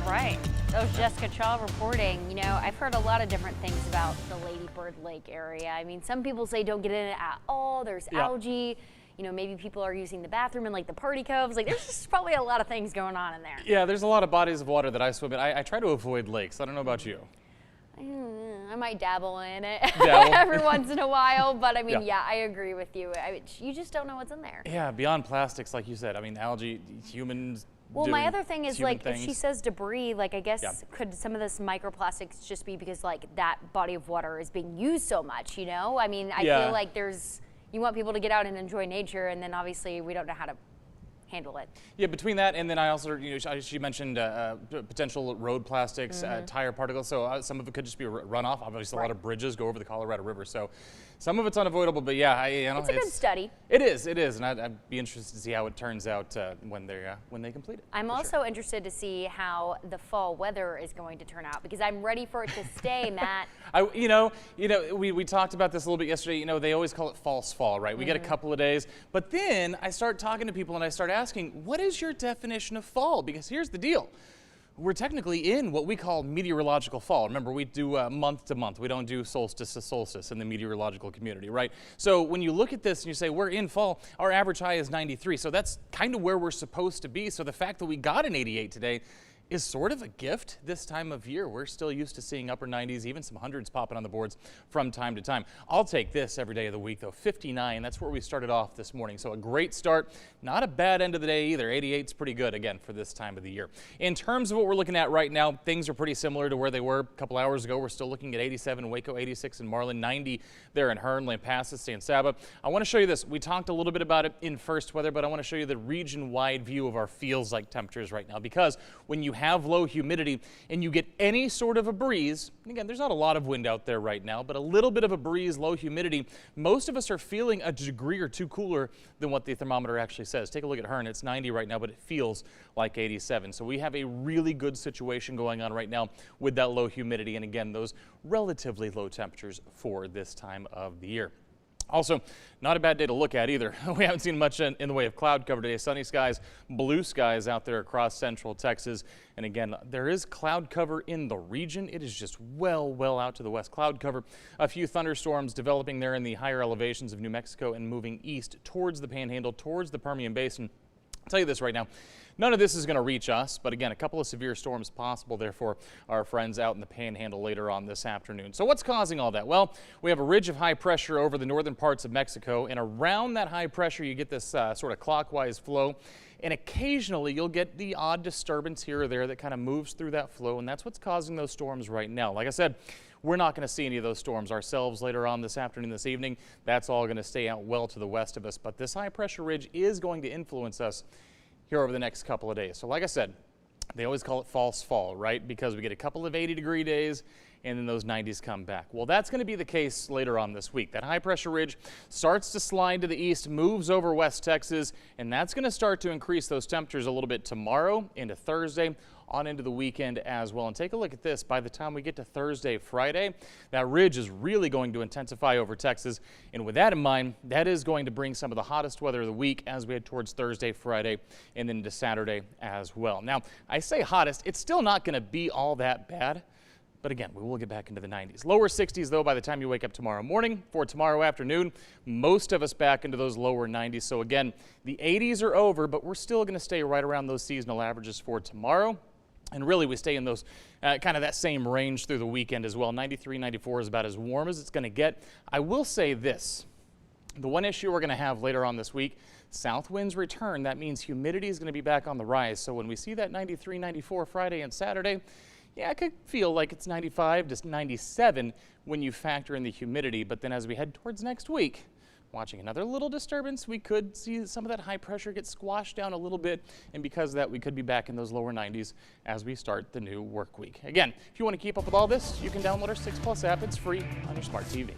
Right. That was Jessica Chaw reporting. You know, I've heard a lot of different things about the Lady Bird Lake area. I mean, some people say don't get in it at all. There's algae. You know, maybe people are using the bathroom in like the party coves. Like, there's just probably a lot of things going on in there. Yeah, there's a lot of bodies of water that I swim in. I try to avoid lakes. I don't know about you. I might dabble in it Dabble. every once in a while, but I mean, yeah, I agree with you. You just don't know what's in there. Yeah, beyond plastics, like you said. I mean, algae, humans. Well, my other thing is, like, things. if she says debris, like, I guess could some of this microplastics just be because, like, that body of water is being used so much, you know? I mean, I feel like you want people to get out and enjoy nature, and then obviously we don't know how to handle it. Yeah, between that and then I also, you know, she mentioned potential road plastics, tire particles, so some of it could just be a runoff. Obviously, a lot of bridges go over the Colorado River, so some of it's unavoidable, but yeah, it's a good study. It is, and I'd be interested to see how it turns out when they complete it. I'm also interested to see how the fall weather is going to turn out, because I'm ready for it to stay, Matt. We talked about this a little bit yesterday. You know, they always call it false fall, right? We get a couple of days, but then I start talking to people and I start asking, what is your definition of fall? Because here's the deal. We're technically in what we call meteorological fall. Remember, we do month to month. We don't do solstice to solstice in the meteorological community, right? So when you look at this and you say we're in fall, our average high is 93. So that's kind of where we're supposed to be. So the fact that we got an 88 today is sort of a gift this time of year. We're still used to seeing upper 90s, even some hundreds popping on the boards from time to time. I'll take this every day of the week, though. 59, that's where we started off this morning. So a great start, not a bad end of the day either. 88's pretty good, again, for this time of the year. In terms of what we're looking at right now, things are pretty similar to where they were a couple hours ago. We're still looking at 87 in Waco, 86 in Marlin, 90 there in Hearn, Lampasas, San Saba. I want to show you this. We talked a little bit about it in first weather, but I want to show you the region-wide view of our feels-like temperatures right now, because when you have low humidity and you get any sort of a breeze, and again, there's not a lot of wind out there right now, but a little bit of a breeze, low humidity, most of us are feeling a degree or two cooler than what the thermometer actually says. Take a look at Hearn. It's 90 right now, but it feels like 87. So we have a really good situation going on right now with that low humidity, and again, those relatively low temperatures for this time of the year. Also, not a bad day to look at either. We haven't seen much in the way of cloud cover today. Sunny skies, blue skies out there across central Texas. And again, there is cloud cover in the region. It is just well out to the west. Cloud cover, a few thunderstorms developing there in the higher elevations of New Mexico and moving east towards the Panhandle, towards the Permian Basin. I'll tell you this right now, none of this is going to reach us, but again, a couple of severe storms possible there for our friends out in the Panhandle later on this afternoon. So what's causing all that? Well, we have a ridge of high pressure over the northern parts of Mexico, and around that high pressure you get this sort of clockwise flow, and occasionally you'll get the odd disturbance here or there that kind of moves through that flow, and that's what's causing those storms right now. Like I said, we're not going to see any of those storms ourselves later on this afternoon, this evening. That's all going to stay out well to the west of us. But this high pressure ridge is going to influence us here over the next couple of days. So like I said, they always call it false fall, right? Because we get a couple of 80-degree days and then those 90s come back. Well, that's going to be the case later on this week. That high pressure ridge starts to slide to the east, moves over West Texas, and that's going to start to increase those temperatures a little bit tomorrow into Thursday, on into the weekend as well. And take a look at this. By the time we get to Thursday, Friday, that ridge is really going to intensify over Texas. And with that in mind, that is going to bring some of the hottest weather of the week as we head towards Thursday, Friday, and then to Saturday as well. Now, I say hottest, it's still not going to be all that bad. But again, we will get back into the 90s. Lower 60s, though, by the time you wake up tomorrow morning. For tomorrow afternoon, most of us back into those lower 90s. So again, the 80s are over, but we're still going to stay right around those seasonal averages for tomorrow. And really, we stay in those kind of that same range through the weekend as well. 93, 94 is about as warm as it's going to get. I will say this. The one issue we're going to have later on this week, south winds return. That means humidity is going to be back on the rise. So when we see that 93, 94 Friday and Saturday, yeah, it could feel like it's 95 to 97 when you factor in the humidity. But then as we head towards next week, watching another little disturbance, we could see some of that high pressure get squashed down a little bit. And because of that, we could be back in those lower 90s as we start the new work week. Again, if you want to keep up with all this, you can download our 6 Plus app. It's free on your smart TV.